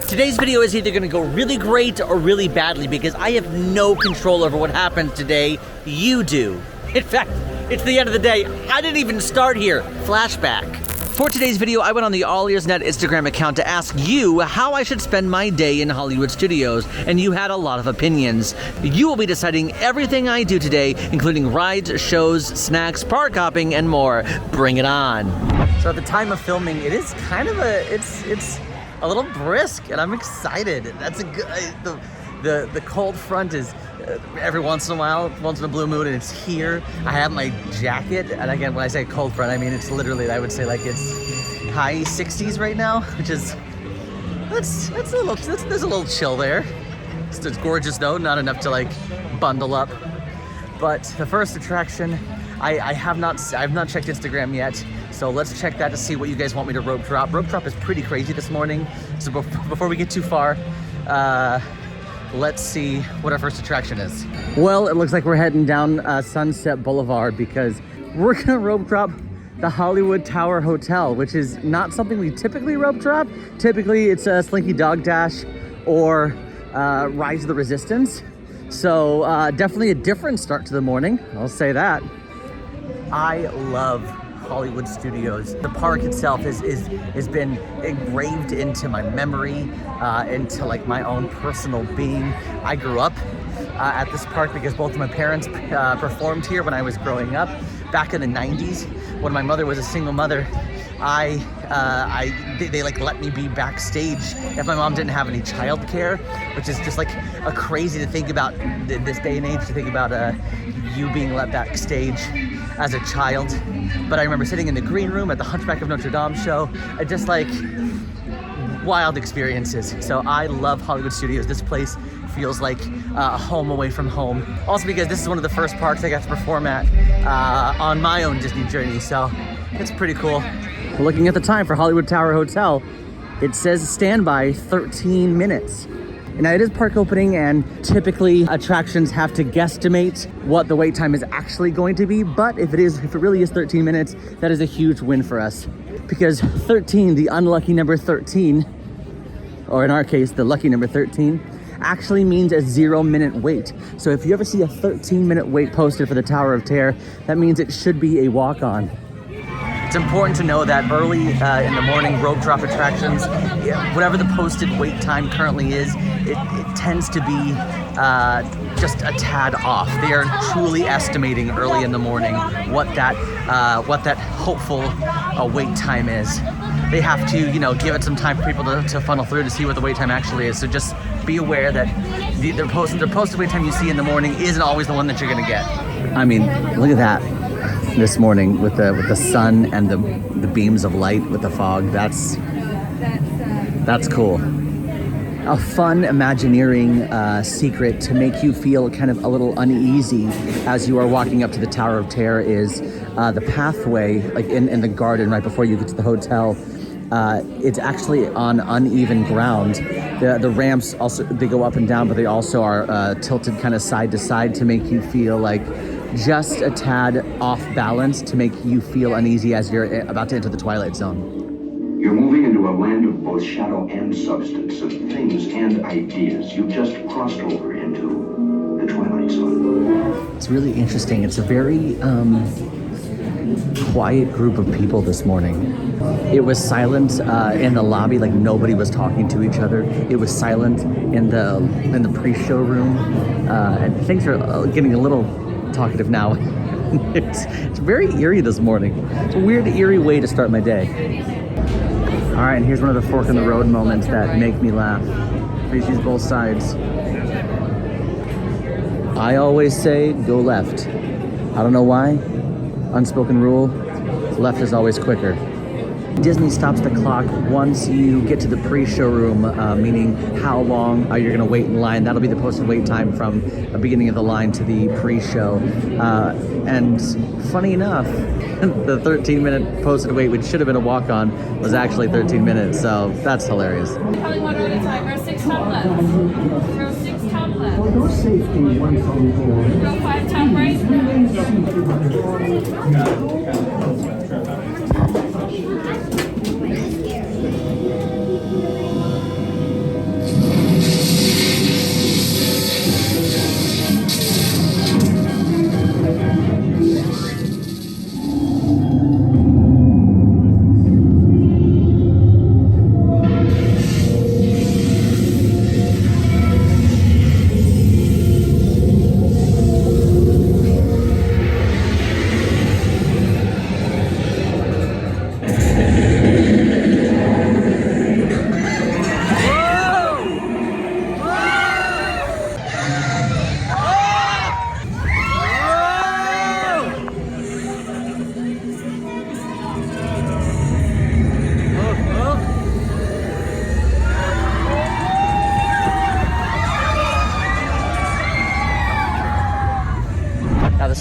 Today's video is either gonna go really great or really badly because I have no control over what happens today. You do. In fact, it's the end of the day. I didn't even start here. Flashback. For today's video, I went on the AllEars.net Instagram account to ask you how I should spend my day in Hollywood studios, and you had a lot of opinions. You will be deciding everything I do today, including rides, shows, snacks, park hopping, and more. Bring it on. So at the time of filming, it is kind of it's a little brisk, and I'm excited. That's a good, the cold front is every once in a while, once in a blue moon, and it's here. I have my jacket, and again, when I say cold front, I mean it's literally, I would say like it's high 60s right now, which is, that's a little, there's a little chill there. It's gorgeous though, not enough to like bundle up. But the first attraction, I have not checked Instagram yet, so let's check that to see what you guys want me to rope drop. Rope drop is pretty crazy this morning, so before we get too far, let's see what our first attraction is. Well, it looks like we're heading down Sunset Boulevard because we're gonna rope drop the Hollywood Tower Hotel, which is not something we typically rope drop. Typically it's a Slinky Dog Dash or Rise of the Resistance. So definitely a different start to the morning, I'll say that. I love Hollywood Studios. The park itself has been engraved into my memory, into like my own personal being. I grew up at this park because both of my parents performed here when I was growing up back in the 90s. When my mother was a single mother, they like let me be backstage if my mom didn't have any childcare, which is just like a crazy to think about this day and age, to think about you being let backstage as a child. But I remember sitting in the green room at the Hunchback of Notre Dame show, just like wild experiences. So I love Hollywood Studios. This place feels like a home away from home. Also because this is one of the first parks I got to perform at on my own Disney journey, so it's pretty cool. Looking at the time for Hollywood Tower Hotel, it says standby 13 minutes. Now it is park opening, and typically attractions have to guesstimate what the wait time is actually going to be, but if it really is 13 minutes, that is a huge win for us. Because 13, the unlucky number 13, or in our case, the lucky number 13, actually means a 0-minute wait. So if you ever see a 13-minute wait posted for the Tower of Terror, that means it should be a walk-on. It's important to know that early in the morning rope drop attractions, whatever the posted wait time currently is, it tends to be just a tad off. They are truly estimating early in the morning what that hopeful wait time is. They have to, give it some time for people to funnel through to see what the wait time actually is. So just be aware that their posted wait time you see in the morning isn't always the one that you're gonna get. I mean, look at that. This morning with the sun and the beams of light with the fog. That's cool. A fun Imagineering secret to make you feel kind of a little uneasy as you are walking up to the Tower of Terror is the pathway, like in the garden right before you get to the hotel. It's actually on uneven ground. The ramps also, they go up and down, but they also are tilted kind of side to side to make you feel like just a tad off balance, to make you feel uneasy as you're about to enter the Twilight Zone. You're moving into a land of both shadow and substance, of things and ideas. You've just crossed over into the Twilight Zone. It's really interesting. It's a very quiet group of people this morning. It was silent in the lobby, like nobody was talking to each other. It was silent in the pre-show room, and things are getting a little talkative now. It's very eerie this morning. It's a weird, eerie way to start my day. All right, and here's one of the fork in the road moments that make me laugh. Please use both sides. I always say go left. I don't know why. Unspoken rule, left is always quicker. Disney stops the clock once you get to the pre-show room, meaning how long are you going to wait in line. That'll be the posted wait time from the beginning of the line to the pre-show. And funny enough, the 13-minute posted wait, which should have been a walk-on, was actually 13 minutes. So that's hilarious. Probably one at a time. Row 6 top left. Row 6 top left. Row 5 top right.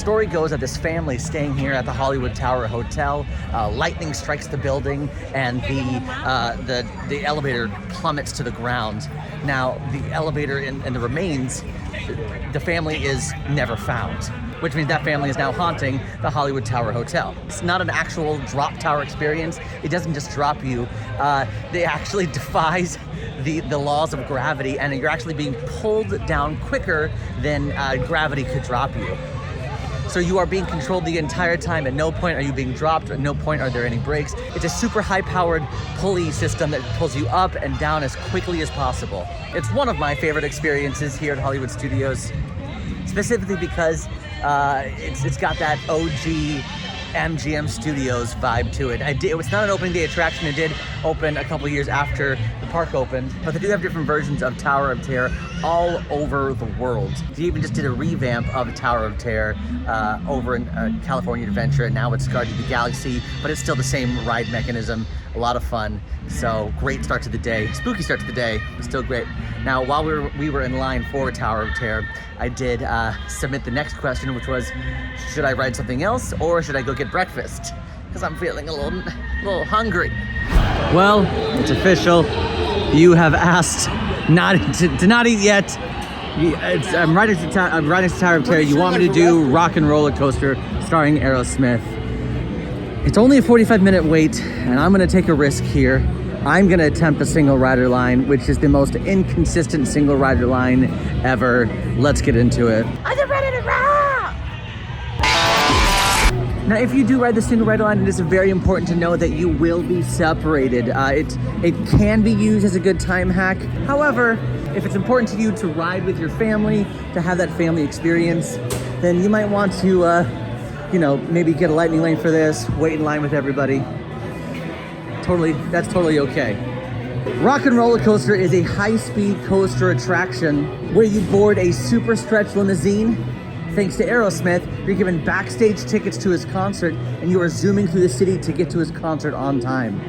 story goes that this family staying here at the Hollywood Tower Hotel, lightning strikes the building and the elevator plummets to the ground. Now, the elevator and the remains, the family is never found, which means that family is now haunting the Hollywood Tower Hotel. It's not an actual drop tower experience. It doesn't just drop you. It actually defies the laws of gravity, and you're actually being pulled down quicker than gravity could drop you. So you are being controlled the entire time. At no point are you being dropped. At no point are there any brakes. It's a super high-powered pulley system that pulls you up and down as quickly as possible. It's one of my favorite experiences here at Hollywood Studios, specifically because it's got that OG MGM Studios vibe to it. It was not an opening day attraction. It did open a couple years after the park opened, but they do have different versions of Tower of Terror all over the world. They even just did a revamp of Tower of Terror over in California Adventure, and now it's Guardians of the Galaxy, but it's still the same ride mechanism. A lot of fun. So great start to the day. Spooky start to the day, but still great. Now, while we were in line for Tower of Terror, I did submit the next question, which was, should I ride something else or should I go get breakfast? Because I'm feeling a little hungry. Well, it's official. You have asked not to not eat yet. I'm riding to Tower of Terror. You want me to do Rock and Roller Coaster starring Aerosmith. It's only a 45-minute wait, and I'm gonna take a risk here. I'm gonna attempt a single rider line, which is the most inconsistent single rider line ever. Let's get into it. Are you ready to rock? Now, if you do ride the single rider line, it is very important to know that you will be separated. It can be used as a good time hack. However, if it's important to you to ride with your family, to have that family experience, then you might want to maybe get a lightning lane for this, wait in line with everybody. That's totally okay. Rock and Roller Coaster is a high-speed coaster attraction where you board a super stretch limousine. Thanks to Aerosmith, you're given backstage tickets to his concert, and you are zooming through the city to get to his concert on time.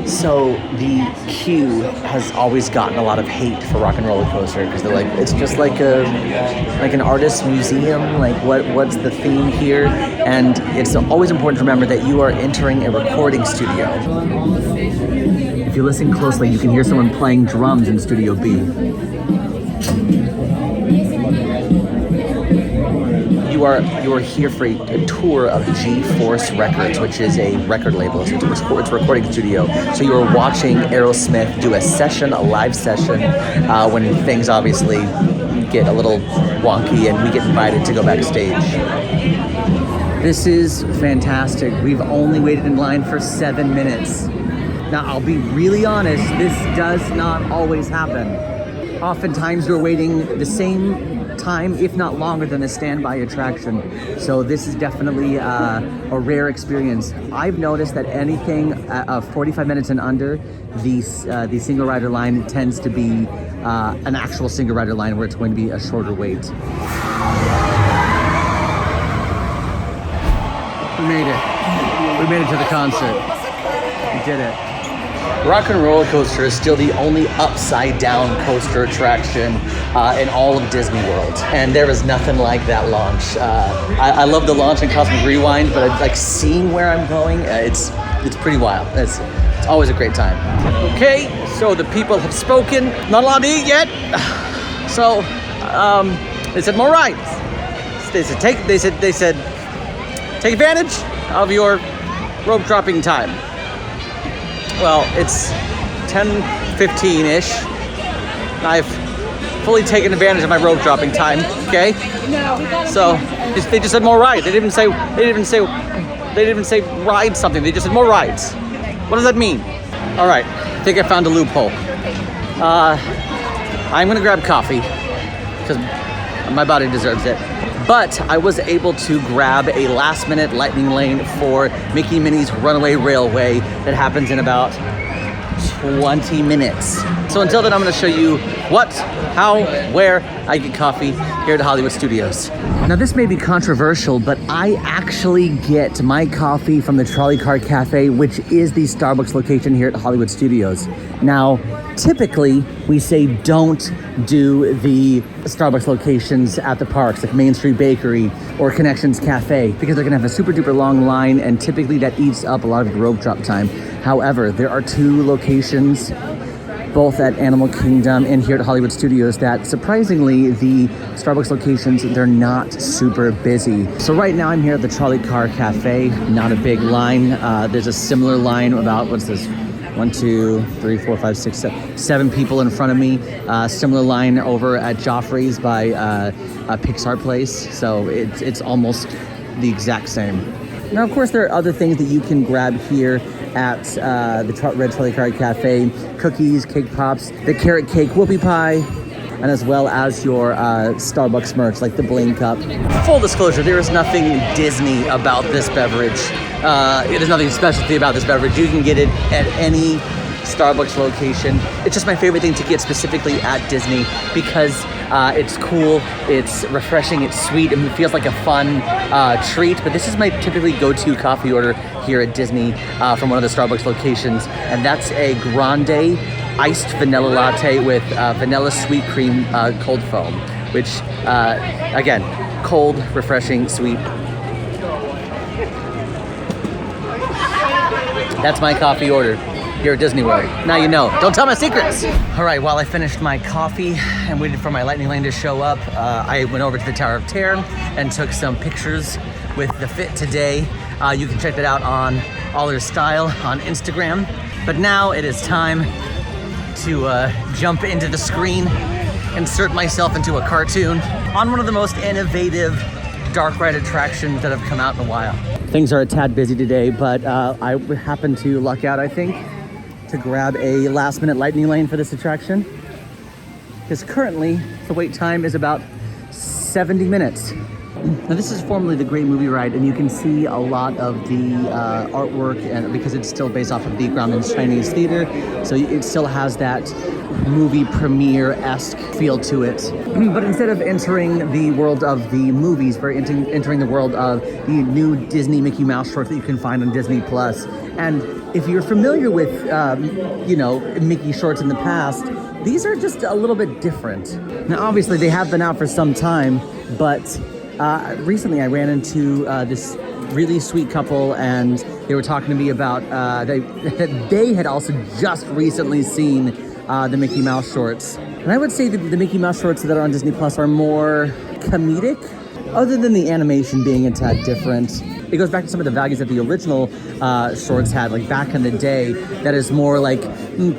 So the queue has always gotten a lot of hate for Rock and Roller Coaster because they're like, it's just like an artist's museum. Like, what's the theme here? And it's always important to remember that you are entering a recording studio. If you listen closely, you can hear someone playing drums in Studio B. You are here for a tour of G-Force Records, which is a record label. It's a recording studio. So you are watching Aerosmith do a live session, when things obviously get a little wonky and we get invited to go backstage. This is fantastic. We've only waited in line for 7 minutes. Now, I'll be really honest, this does not always happen. Oftentimes you're waiting the same time, if not longer, than a standby attraction. So this is definitely a rare experience. I've noticed that anything 45 minutes and under, the single rider line tends to be an actual single rider line where it's going to be a shorter wait. We made it. We made it to the concert. We did it. Rock and Roller Coaster is still the only upside-down coaster attraction in all of Disney World, and there is nothing like that launch. I love the launch in Cosmic Rewind, but like seeing where I'm going, it's pretty wild. It's always a great time. Okay, so the people have spoken. Not allowed to eat yet, so they said more rides. They said take advantage of your rope dropping time. Well, it's 10:15-ish. I've fully taken advantage of my rope dropping time. Okay. So they just said more rides. They didn't even say ride something. They just said more rides. What does that mean? All right. I think I found a loophole. I'm gonna grab coffee because my body deserves it. But I was able to grab a last-minute lightning lane for Mickey Minnie's Runaway Railway that happens in about 20 minutes. So until then, I'm going to show you what, how, where I get coffee here at Hollywood Studios. Now, this may be controversial, but I actually get my coffee from the Trolley Car Cafe, which is the Starbucks location here at Hollywood Studios. Now, Typically, we say don't do the Starbucks locations at the parks, like Main Street Bakery or Connections Cafe, because they're gonna have a super duper long line, and typically that eats up a lot of the rope drop time. However, there are 2 locations, both at Animal Kingdom and here at Hollywood Studios, that surprisingly, the Starbucks locations, they're not super busy. So right now I'm here at the Trolley Car Cafe, not a big line. There's a similar line about, what's this? 1, 2, 3, 4, 5, 6, 7 people in front of me. Similar line over at Joffrey's by a Pixar Place. So it's almost the exact same. Now, of course, there are other things that you can grab here at the Red Trolley Car Cafe. Cookies, cake pops, the carrot cake whoopie pie, and as well as your Starbucks merch, like the Blaine Cup. Full disclosure, there is nothing Disney about this beverage. There's nothing specialty about this beverage. You can get it at any Starbucks location. It's just my favorite thing to get specifically at Disney because it's cool, it's refreshing, it's sweet, and it feels like a fun treat. But this is my typically go-to coffee order here at Disney from one of the Starbucks locations, and that's a grande iced vanilla latte with vanilla sweet cream cold foam, which again, cold, refreshing, sweet. That's my coffee order here at Disney World. Now you know. Don't tell my secrets. All right, while I finished my coffee and waited for my lightning lane to show up, I went over to the Tower of Terror and took some pictures with the fit today. You can check that out on AllEars Style on Instagram. But now it is time to jump into the screen, insert myself into a cartoon on one of the most innovative dark ride attractions that have come out in a while. Things are a tad busy today, but I happened to luck out, I think, to grab a last minute lightning lane for this attraction. Because currently the wait time is about 70 minutes. Now this is formerly the Great Movie Ride, and you can see a lot of the artwork, and because it's still based off of the Grauman's Chinese Theater, so it still has that movie premiere-esque feel to it. But instead of entering the world of the movies, we're entering the world of the new Disney Mickey Mouse shorts that you can find on Disney Plus. And if you're familiar with, Mickey shorts in the past, these are just a little bit different. Now, obviously, they have been out for some time, but recently I ran into this really sweet couple, and they were talking to me about they had also just recently seen the Mickey Mouse shorts. And I would say that the Mickey Mouse shorts that are on Disney Plus are more comedic, other than the animation being a tad different. It goes back to some of the values that the original shorts had, like back in the day, that is more like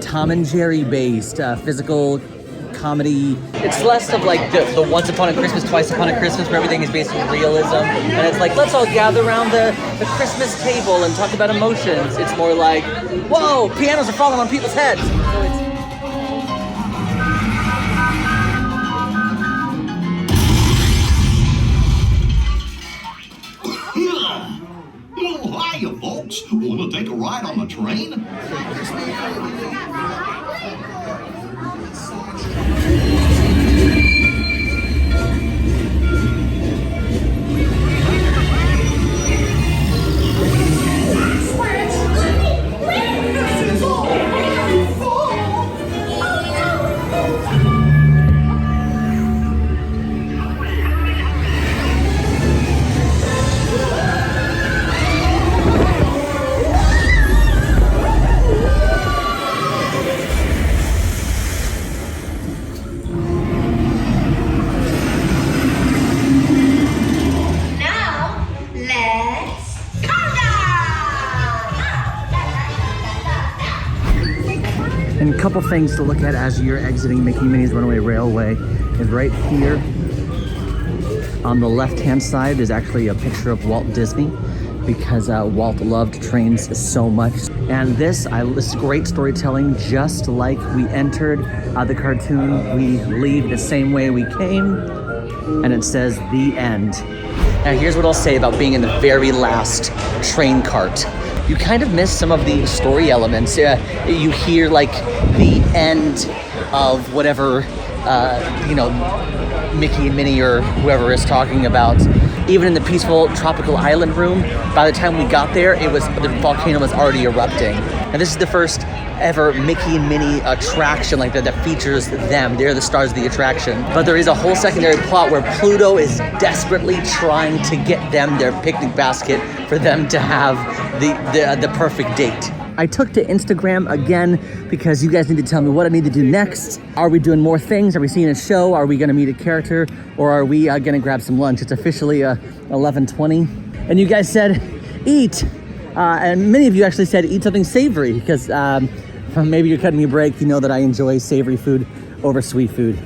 Tom and Jerry based, physical comedy. It's less of like the Once Upon a Christmas, Twice Upon a Christmas, where everything is based on realism. And it's like, let's all gather around the Christmas table and talk about emotions. It's more like, whoa, pianos are falling on people's heads. So it's hiya, folks. Want to take a ride on the train? And a couple things to look at as you're exiting Mickey Minnie's Runaway Railway is right here on the left-hand side is actually a picture of Walt Disney, because Walt loved trains so much. And this is great storytelling. Just like we entered the cartoon, we leave the same way we came, and it says the end. Now here's what I'll say about being in the very last train cart. You kind of miss some of the story elements. You hear like the end of whatever Mickey and Minnie or whoever is talking about. Even in the peaceful tropical island room, by the time we got there, the volcano was already erupting. And this is the first ever Mickey and Minnie attraction like that features them. They're the stars of the attraction. But there is a whole secondary plot where Pluto is desperately trying to get them their picnic basket for them to have the perfect date. I took to Instagram again because you guys need to tell me what I need to do next. Are we doing more things? Are we seeing a show? Are we gonna meet a character? Or are we gonna grab some lunch? It's officially 11:20. And you guys said, eat. And many of you actually said, eat something savory because maybe you're cutting me a break. You know that I enjoy savory food over sweet food.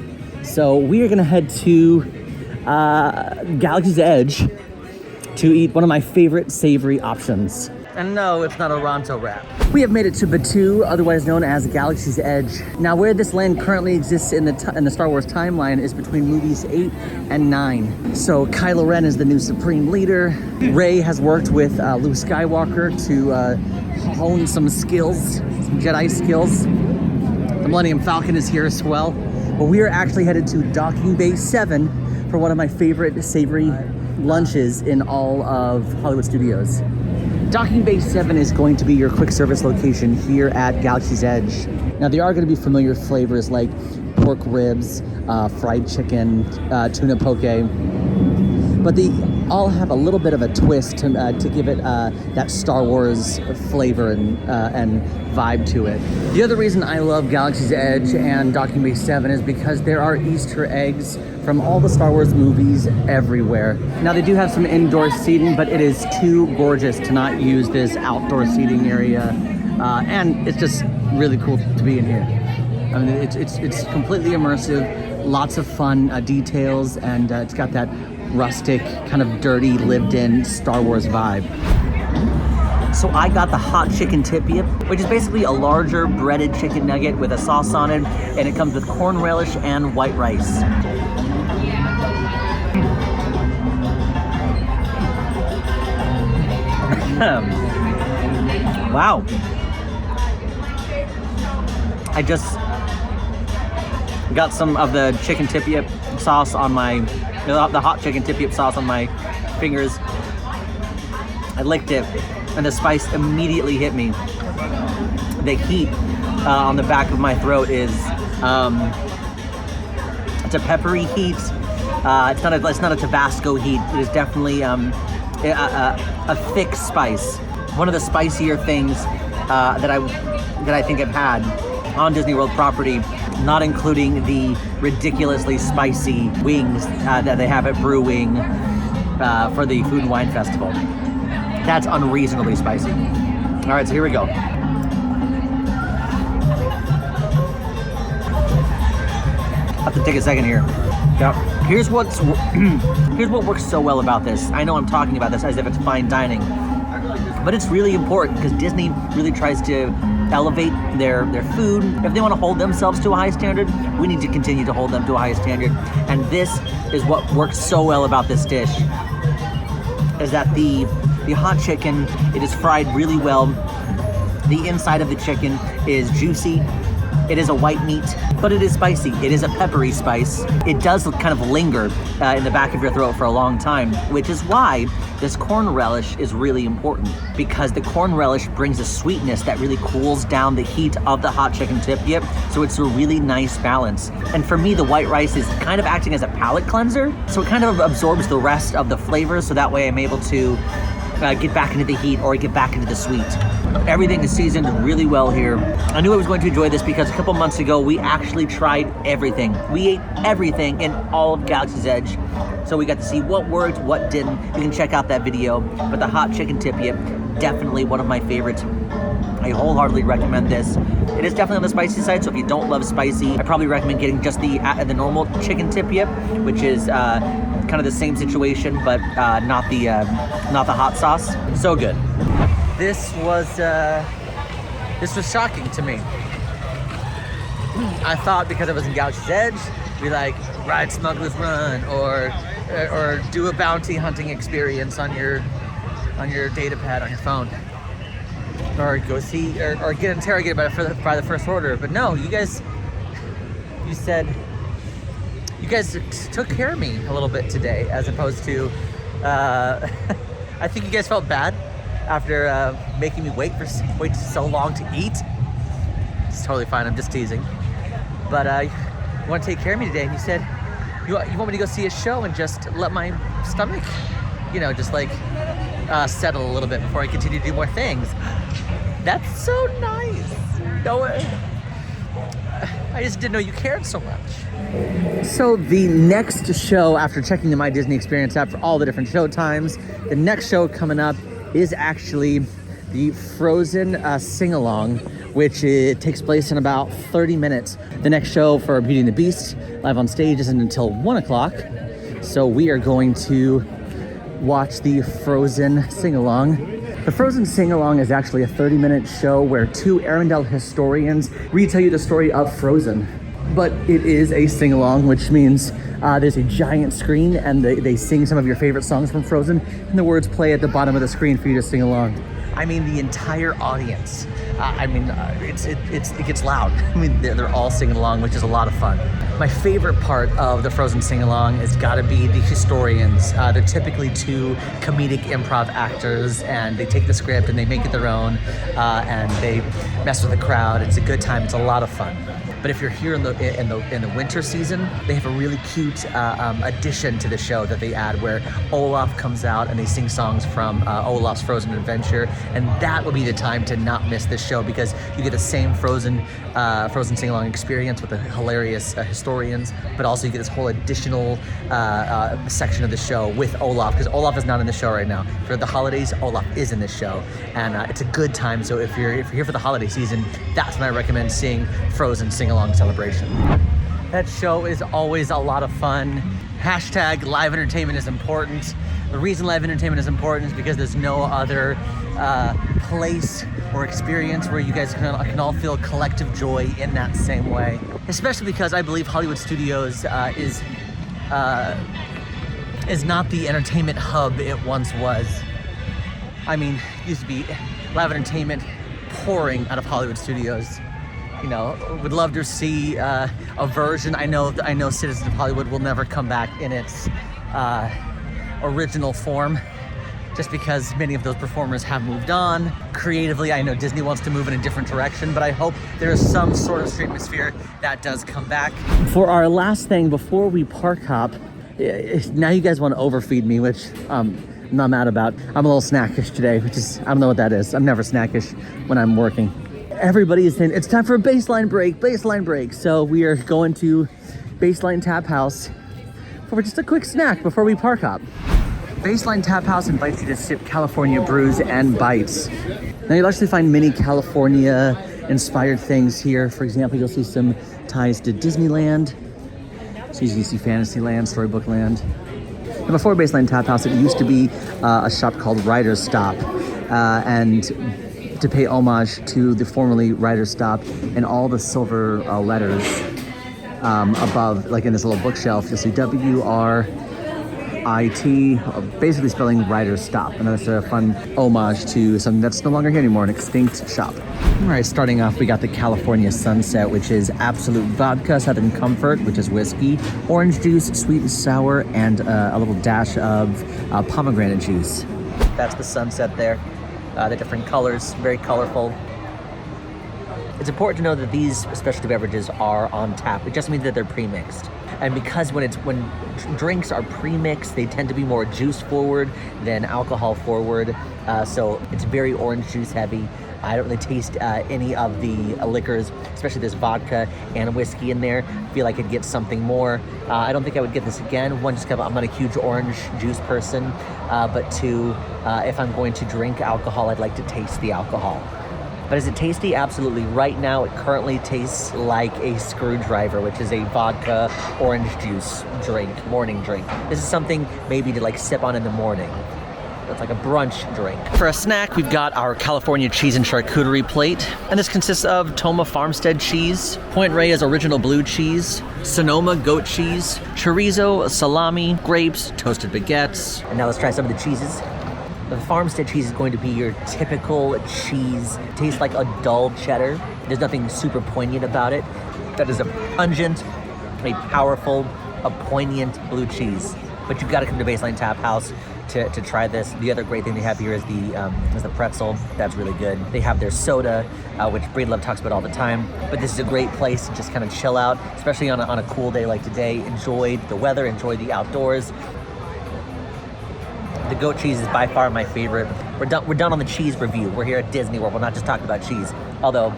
So we are gonna head to Galaxy's Edge to eat one of my favorite savory options. And no, it's not a Ronto wrap. We have made it to Batuu, otherwise known as Galaxy's Edge. Now, where this land currently exists in the Star Wars timeline is between movies 8 and 9. So Kylo Ren is the new Supreme Leader. Rey has worked with Luke Skywalker to hone some skills, some Jedi skills. The Millennium Falcon is here as well. But we are actually headed to Docking Bay 7 for one of my favorite savory lunches in all of Hollywood Studios. Docking Bay 7 is going to be your quick service location here at Galaxy's Edge. Now, there are going to be familiar flavors like pork ribs, fried chicken, tuna poke, but they all have a little bit of a twist to give it that Star Wars flavor and vibe to it. The other reason I love Galaxy's Edge and Docking Bay 7 is because there are Easter eggs from all the Star Wars movies everywhere. Now, they do have some indoor seating, but it is too gorgeous to not use this outdoor seating area, and it's just really cool to be in here. I mean, it's completely immersive, lots of fun details, and it's got that rustic, kind of dirty, lived-in Star Wars vibe. So I got the hot chicken tip-yip, which is basically a larger breaded chicken nugget with a sauce on it, and it comes with corn relish and white rice. Wow. I just got some of the chicken tip-yip sauce on the hot chicken tip-yip sauce on my fingers. I licked it, and the spice immediately hit me. The heat on the back of my throat is, it's a peppery heat. It's not a Tabasco heat. It is definitely a thick spice. One of the spicier things that I think I've had on Disney World property, not including the ridiculously spicy wings that they have at Brew Wing for the Food and Wine Festival. That's unreasonably spicy. All right, so here we go. I have to take a second here. Now, here's what works so well about this. I know I'm talking about this as if it's fine dining, but it's really important because Disney really tries to elevate their food. If they want to hold themselves to a high standard, we need to continue to hold them to a high standard. And this is what works so well about this dish, is that the hot chicken, it is fried really well. The inside of the chicken is juicy. It is a white meat, but it is spicy. It is a peppery spice. It does kind of linger in the back of your throat for a long time, which is why this corn relish is really important, because the corn relish brings a sweetness that really cools down the heat of the hot chicken tip-yip, so it's a really nice balance. And for me, the white rice is kind of acting as a palate cleanser, so it kind of absorbs the rest of the flavors, so that way I'm able to get back into the heat or get back into the sweet. Everything is seasoned really well here. I knew I was going to enjoy this because a couple months ago, we actually tried everything. We ate everything in all of Galaxy's Edge. So we got to see what worked, what didn't. You can check out that video. But the hot chicken tip-yip, definitely one of my favorites. I wholeheartedly recommend this. It is definitely on the spicy side, so if you don't love spicy, I probably recommend getting just the normal chicken tip-yip, which is kind of the same situation, but not the hot sauce. So good. This was shocking to me. I thought because I was in Galaxy's Edge, we'd like ride Smuggler's Run or do a bounty hunting experience on your data pad on your phone, or go see or get interrogated by the First Order. But no, you guys, you said you guys took care of me a little bit today, as opposed to, I think you guys felt bad after making me wait so long to eat. It's totally fine, I'm just teasing. But you want to take care of me today, and you said you want me to go see a show and just let my stomach, just like settle a little bit before I continue to do more things. That's so nice. No, I just didn't know you cared so much. So the next show, after checking the My Disney Experience app for all the different show times, the next show coming up is actually the Frozen sing-along, which takes place in about 30 minutes. The next show for Beauty and the Beast live on stage isn't until 1 o'clock. So we are going to watch the Frozen sing-along. The Frozen sing-along is actually a 30-minute show where two Arendelle historians retell you the story of Frozen. But it is a sing-along, which means there's a giant screen and they sing some of your favorite songs from Frozen, and the words play at the bottom of the screen for you to sing along. I mean, the entire audience. It gets loud. I mean, they're all singing along, which is a lot of fun. My favorite part of the Frozen sing-along has got to be the historians. They're typically two comedic improv actors, and they take the script and they make it their own, and they mess with the crowd. It's a good time. It's a lot of fun. But if you're here in the winter season, they have a really cute addition to the show that they add, where Olaf comes out and they sing songs from Olaf's Frozen Adventure, and that will be the time to not miss this show, because you get the same Frozen sing-along experience with the hilarious historians, but also you get this whole additional section of the show with Olaf, because Olaf is not in the show right now. For the holidays, Olaf is in this show, and it's a good time. So if you're here for the holiday season, that's when I recommend seeing Frozen sing-along celebration. That show is always a lot of fun. Hashtag live entertainment is important. The reason live entertainment is important is because there's no other place or experience where you guys can all feel collective joy in that same way. Especially because I believe Hollywood Studios is not the entertainment hub it once was. I mean, it used to be live entertainment pouring out of Hollywood Studios. Would love to see a version. I know Citizens of Hollywood will never come back in its original form, just because many of those performers have moved on. Creatively, I know Disney wants to move in a different direction, but I hope there is some sort of streetmosphere that does come back. For our last thing before we park hop, now you guys want to overfeed me, which I'm not mad about. I'm a little snackish today, which is, I don't know what that is. I'm never snackish when I'm working. Everybody is saying it's time for a baseline break. So we are going to Baseline Tap House for just a quick snack before we park hop. Baseline Tap House invites you to sip California brews and bites. Now you'll actually find many California inspired things here. For example, you'll see some ties to Disneyland. So you see Fantasyland, Storybook Land. And before Baseline Tap House, it used to be a shop called Writer's Stop. And to pay homage to the formerly Writer's Stop, and all the silver letters above, like in this little bookshelf, you'll see W-R-I-T, basically spelling Writer's Stop. And that's a fun homage to something that's no longer here anymore, an extinct shop. All right, starting off, we got the California Sunset, which is Absolute Vodka, Southern Comfort, which is whiskey, orange juice, sweet and sour, and a little dash of pomegranate juice. That's the Sunset there. The different colors, very colorful. It's important to know that these specialty beverages are on tap. It just means that they're pre-mixed. And because when drinks are pre-mixed, they tend to be more juice forward than alcohol forward. So it's very orange juice heavy. I don't really taste any of the liquors, especially this vodka and whiskey in there. I feel like I'd get something more. I don't think I would get this again. One, just because I'm not a huge orange juice person. But two, if I'm going to drink alcohol, I'd like to taste the alcohol. But is it tasty? Absolutely. Right now, it currently tastes like a screwdriver, which is a vodka orange juice drink, morning drink. This is something maybe to like sip on in the morning. It's like a brunch drink. For a snack, we've got our California cheese and charcuterie plate. And this consists of Toma Farmstead cheese, Point Reyes original blue cheese, Sonoma goat cheese, chorizo, salami, grapes, toasted baguettes. And now let's try some of the cheeses. The Farmstead cheese is going to be your typical cheese. It tastes like a dull cheddar. There's nothing super poignant about it. That is a pungent, a powerful a poignant blue cheese. But you've got to come to Baseline Tap House to try this. The other great thing they have here is the pretzel. That's really good. They have their soda, which Breedlove talks about all the time. But this is a great place to just kind of chill out, especially on a cool day like today. Enjoy the weather, enjoy the outdoors. The goat cheese is by far my favorite. We're done on the cheese review. We're here at Disney World. We're not just talking about cheese, although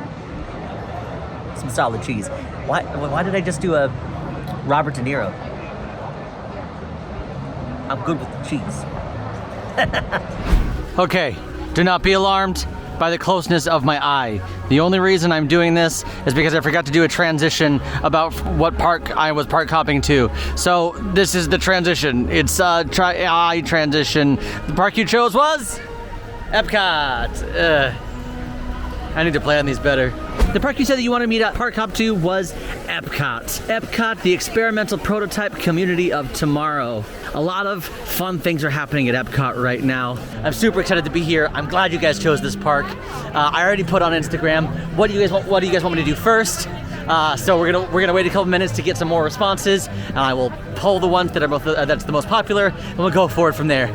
some solid cheese. Why did I just do a Robert De Niro? I'm good with the cheese. Okay, do not be alarmed by the closeness of my eye. The only reason I'm doing this is because I forgot to do a transition about what park I was park hopping to. So this is the transition. It's eye transition. The park you chose was Epcot. I need to play on these better. The park you said that you wanted me to park hop to was Epcot. Epcot, the experimental prototype community of tomorrow. A lot of fun things are happening at Epcot right now. I'm super excited to be here. I'm glad you guys chose this park. I already put on Instagram. What do you guys want me to do first? So we're gonna wait a couple minutes to get some more responses, and I will poll the ones that are that's the most popular, and we'll go forward from there.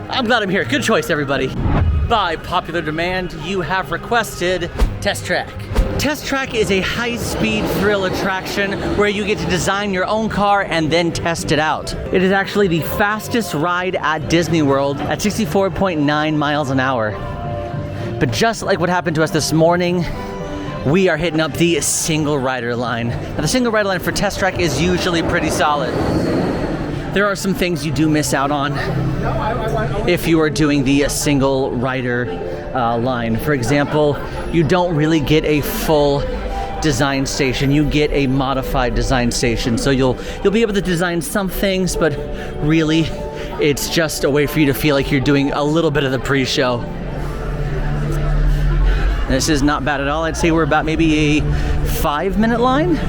I'm glad I'm here. Good choice, everybody. By popular demand, you have requested Test Track. Test Track is a high-speed thrill attraction where you get to design your own car and then test it out. It is actually the fastest ride at Disney World at 64.9 miles an hour. But just like what happened to us this morning, we are hitting up the single rider line. Now, the single rider line for Test Track is usually pretty solid. There are some things you do miss out on if you are doing the single rider line. For example, you don't really get a full design station. You get a modified design station. So you'll be able to design some things, but really it's just a way for you to feel like you're doing a little bit of the pre-show. This is not bad at all. I'd say we're about maybe a 5-minute line.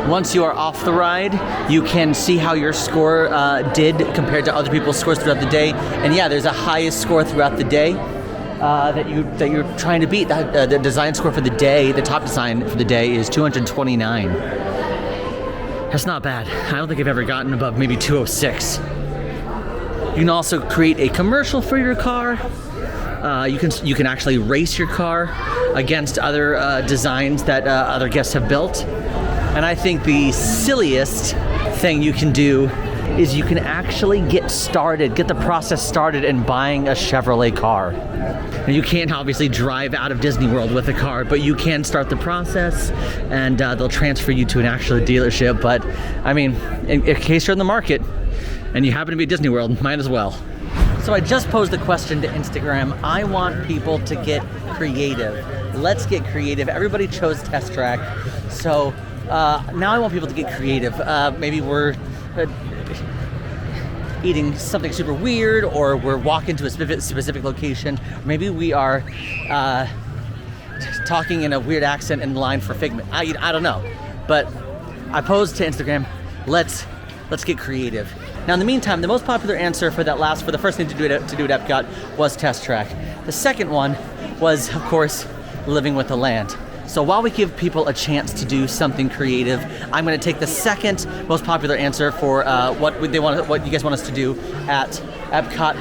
Once you are off the ride, you can see how your score did compared to other people's scores throughout the day. And yeah, there's a highest score throughout the day that you're trying to beat. The design score for the day, the top design for the day is 229. That's not bad. I don't think I've ever gotten above maybe 206. You can also create a commercial for your car. You can actually race your car against other designs that other guests have built. And I think the silliest thing you can do is you can actually get the process started in buying a Chevrolet car. Now, you can't obviously drive out of Disney World with a car, but you can start the process, and they'll transfer you to an actual dealership. But I mean, in case you're in the market and you happen to be at Disney World, might as well. So I just posed the question to Instagram. I want people to get creative. Let's get creative. Everybody chose Test Track, so now I want people to get creative. Maybe we're eating something super weird, or we're walking to a specific location. Maybe we are talking in a weird accent in line for Figment. I don't know, but I posed to Instagram. Let's get creative. Now, in the meantime, the most popular answer for the first thing to do at Epcot was Test Track. The second one was, of course, Living with the Land. So while we give people a chance to do something creative, I'm going to take the second most popular answer for what you guys want us to do at Epcot,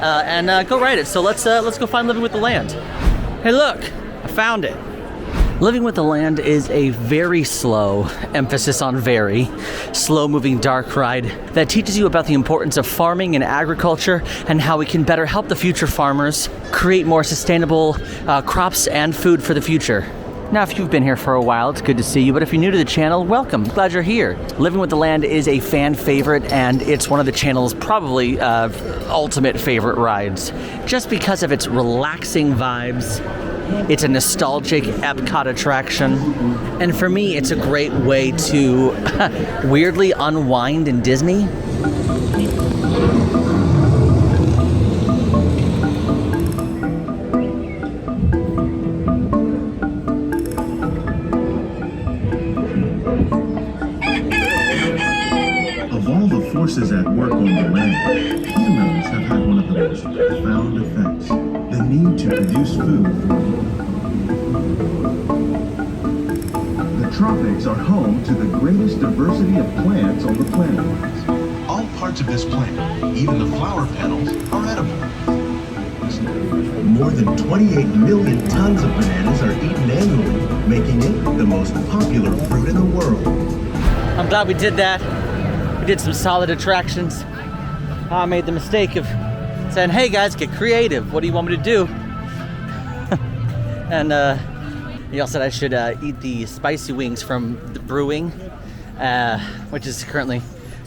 and go write it. So let's go find Living with the Land. Hey, look, I found it. Living with the Land is a very slow, emphasis on very, slow-moving dark ride that teaches you about the importance of farming and agriculture and how we can better help the future farmers create more sustainable crops and food for the future. Now, if you've been here for a while, it's good to see you, but if you're new to the channel, welcome. Glad you're here. Living with the Land is a fan favorite, and it's one of the channel's probably ultimate favorite rides, just because of its relaxing vibes It's a nostalgic Epcot attraction. And for me, it's a great way to weirdly unwind in Disney. Of all the forces at work on the land, humans have had one of the most profound effects: the need to produce food. The tropics are home to the greatest diversity of plants on the planet. All parts of this plant, even the flower petals, are edible. More than 28 million tons of bananas are eaten annually, making it the most popular fruit in the world. I'm glad we did that. We did some solid attractions. I made the mistake of saying, hey guys, get creative. What do you want me to do? And y'all said I should eat the spicy wings from the brewing, which is currently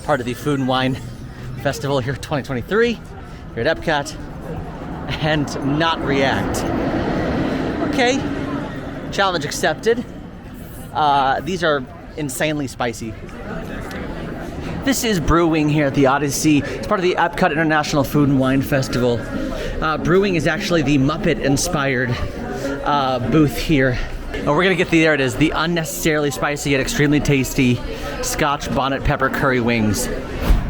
part of the Food and Wine Festival here 2023, here at Epcot, and not react. Okay, challenge accepted. These are insanely spicy. This is brewing here at the Odyssey. It's part of the Epcot International Food and Wine Festival. Brewing is actually the Muppet-inspired booth here. Oh, we're gonna get there it is, the unnecessarily spicy yet extremely tasty Scotch bonnet pepper curry wings.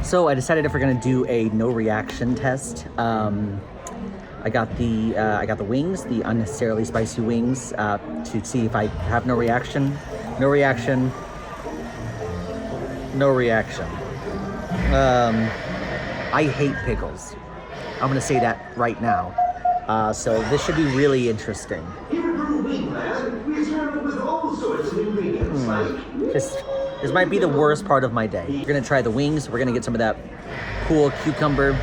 So I decided if we're gonna do a no reaction test. I got the wings, the unnecessarily spicy wings, to see if I have no reaction. No reaction. No reaction. I hate pickles. I'm gonna say that right now. So this should be really interesting. This might be the worst part of my day. We're gonna try the wings. We're gonna get some of that cool cucumber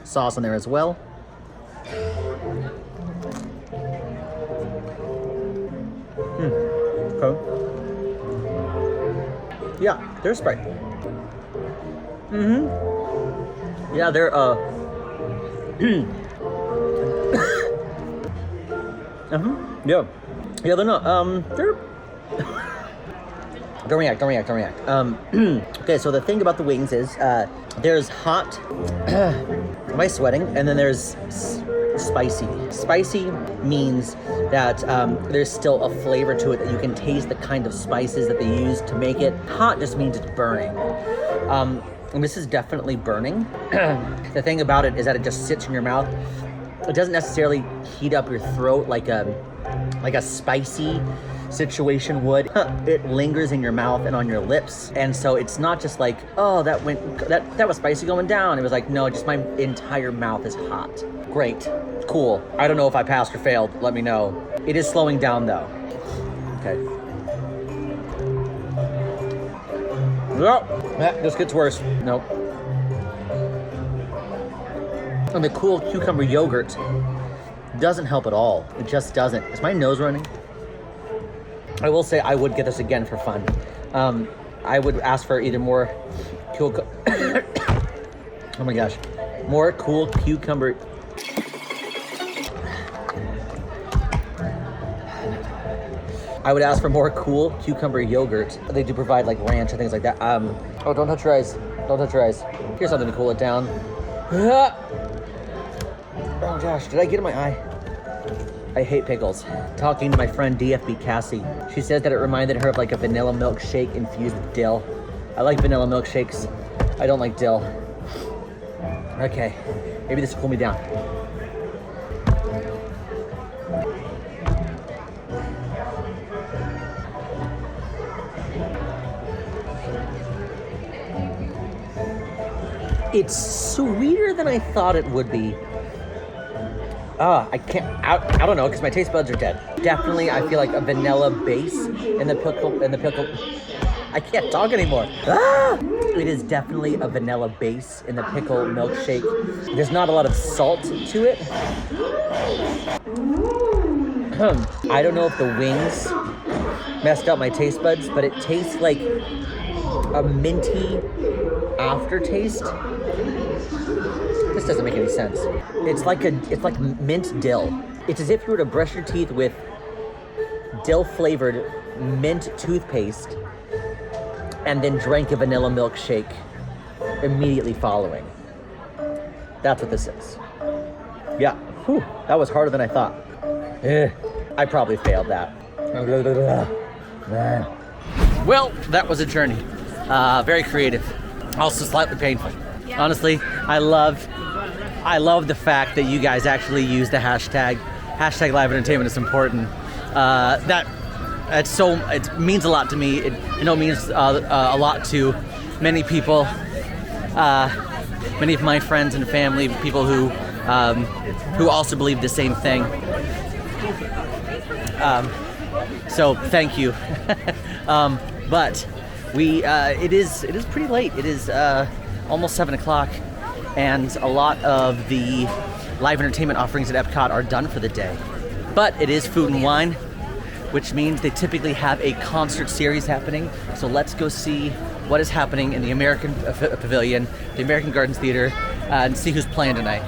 sauce on there as well. Okay. Yeah, they're spicy. Yeah, they're yeah. Yeah, they're not they're Don't react. Okay, so the thing about the wings is there's hot am I sweating? And then there's spicy. Spicy means that there's still a flavor to it, that you can taste the kind of spices that they use to make it. Hot just means it's burning. And this is definitely burning. The thing about it is that it just sits in your mouth. It doesn't necessarily heat up your throat like a spicy situation would. It lingers in your mouth and on your lips, and so it's not just like, oh, that was spicy going down. It was like, no, just my entire mouth is hot. Great, cool. I don't know if I passed or failed. Let me know. It is slowing down though. Okay. Nope. This gets worse. Nope. And the cool cucumber yogurt doesn't help at all. It just doesn't. Is my nose running? I will say I would get this again for fun. I would ask for either more cool oh my gosh. More cool cucumber. I would ask for more cool cucumber yogurt. They do provide like ranch and things like that. Oh, don't touch your eyes. Don't touch your eyes. Here's something to cool it down. Oh gosh, did I get in my eye? I hate pickles. Talking to my friend DFB Cassie, she says that it reminded her of like a vanilla milkshake infused with dill. I like vanilla milkshakes. I don't like dill. Okay, maybe this will cool me down. It's sweeter than I thought it would be. I don't know, because my taste buds are dead. Definitely, I feel like a vanilla base in the pickle. I can't talk anymore. It is definitely a vanilla base in the pickle milkshake. There's not a lot of salt to it. I don't know if the wings messed up my taste buds, but it tastes like a minty aftertaste. This doesn't make any sense. It's like mint dill. It's as if you were to brush your teeth with dill-flavored mint toothpaste and then drank a vanilla milkshake immediately following. That's what this is. Yeah, whew, that was harder than I thought. I probably failed that. Well, that was a journey. Very creative, also slightly painful. Honestly, I love the fact that you guys actually use the hashtag live entertainment is important. It means a lot to me. It means a lot to many people, many of my friends and family, people who also believe the same thing. So thank you. But it is pretty late. It is almost 7 o'clock, and a lot of the live entertainment offerings at Epcot are done for the day. But it is Food and Wine, which means they typically have a concert series happening. So let's go see what is happening in the American Pavilion, the American Gardens Theater, and see who's playing tonight.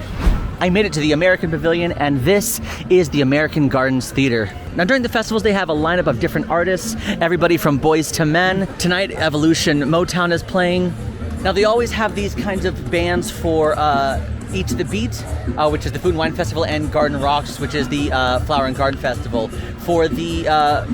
I made it to the American Pavilion, and this is the American Gardens Theater. Now, during the festivals, they have a lineup of different artists, everybody from Boys to Men. Tonight, Evolution Motown is playing. Now, they always have these kinds of bands for Eat to the Beat, which is the Food and Wine Festival, and Garden Rocks, which is the Flower and Garden Festival. For the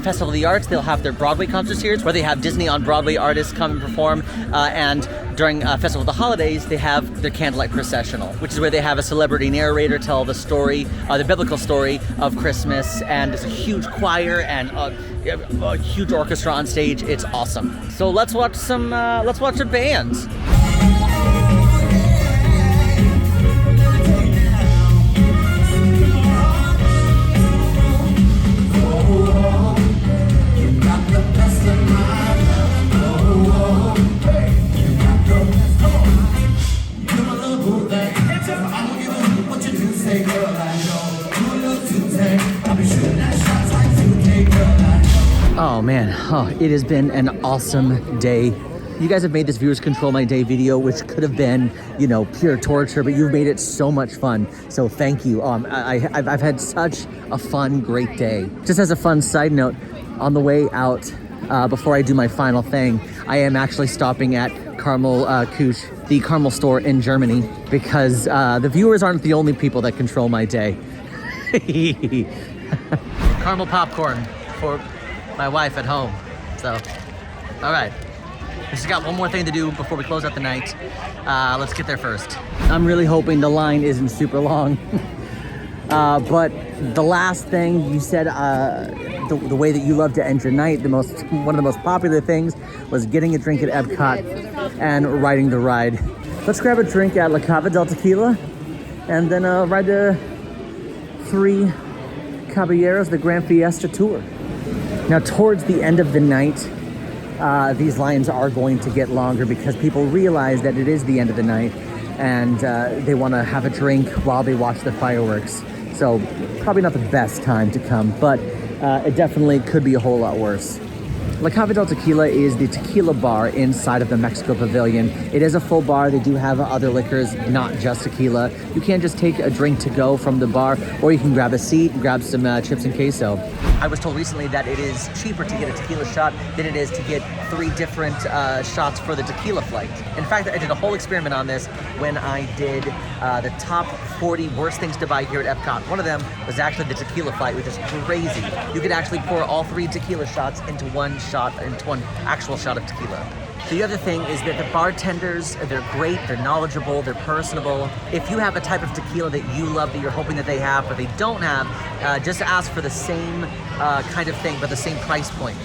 Festival of the Arts, they'll have their Broadway concert series, where they have Disney on Broadway artists come and perform, and during Festival of the Holidays, they have their Candlelight Processional, which is where they have a celebrity narrator tell the story, the biblical story of Christmas, and it's a huge choir and a huge orchestra on stage. It's awesome. So let's watch some bands. Oh man, it has been an awesome day. You guys have made this Viewers Control My Day video, which could have been, pure torture, but you've made it so much fun. So thank you. I've had such a fun, great day. Just as a fun side note, on the way out, before I do my final thing, I am actually stopping at Carmel Kusch, the Carmel store in Germany, because the viewers aren't the only people that control my day. Caramel popcorn for my wife at home. So, all right. We just got one more thing to do before we close out the night. Let's get there first. I'm really hoping the line isn't super long. But the last thing you said, the way that you love to end your night, one of the most popular things was getting a drink at Epcot and riding the ride. Let's grab a drink at La Cava del Tequila and then ride the 3 Caballeros, the Grand Fiesta Tour. Now, towards the end of the night, these lines are going to get longer because people realize that it is the end of the night and they want to have a drink while they watch the fireworks. So probably not the best time to come, but it definitely could be a whole lot worse. La Cava del Tequila is the tequila bar inside of the Mexico Pavilion. It is a full bar. They do have other liquors, not just tequila. You can just take a drink to go from the bar, or you can grab a seat and grab some chips and queso. I was told recently that it is cheaper to get a tequila shot than it is to get 3 different shots for the tequila flight. In fact, I did a whole experiment on this when I did the top 40 worst things to buy here at Epcot. One of them was actually the tequila flight, which is crazy. You could actually pour all 3 tequila shots into one actual shot of tequila. The other thing is that the bartenders, they're great, they're knowledgeable, they're personable. If you have a type of tequila that you love that you're hoping that they have, but they don't have, just ask for the same kind of thing, but the same price point.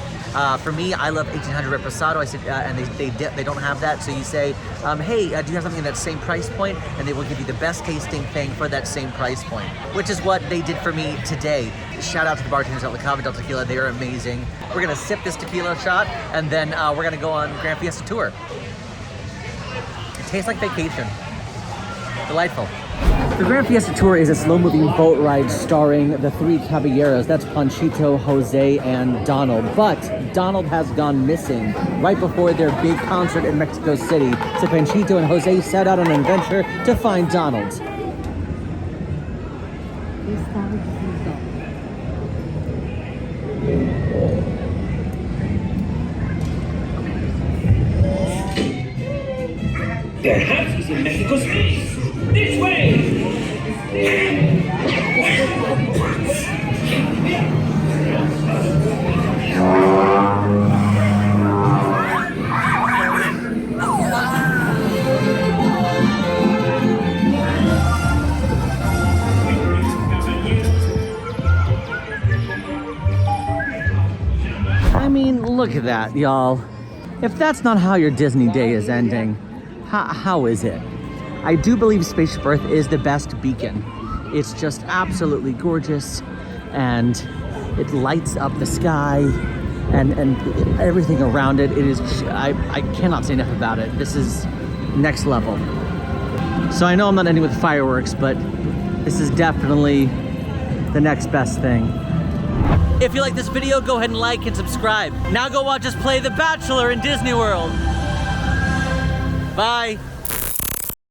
For me, I love 1800 Reposado. I said, and they don't have that. So you say, hey, do you have something in that same price point? And they will give you the best tasting thing for that same price point, which is what they did for me today. Shout out to the bartenders at La Cava del Tequila. They are amazing. We're gonna sip this tequila shot, and then we're gonna go on Grand Fiesta Tour. It tastes like vacation. Delightful. The Grand Fiesta Tour is a slow-moving boat ride starring the 3 Caballeros. That's Panchito, Jose, and Donald. But Donald has gone missing right before their big concert in Mexico City. So Panchito and Jose set out on an adventure to find Donald. Perhaps he's in Mexico space. This way! I mean, look at that, y'all. If that's not how your Disney day is ending, how is it? I do believe Spaceship Earth is the best beacon. It's just absolutely gorgeous, and it lights up the sky and everything around it. It is, I cannot say enough about it. This is next level. So I know I'm not ending with fireworks, but this is definitely the next best thing. If you like this video, go ahead and like and subscribe. Now go watch us play The Bachelor in Disney World. Bye.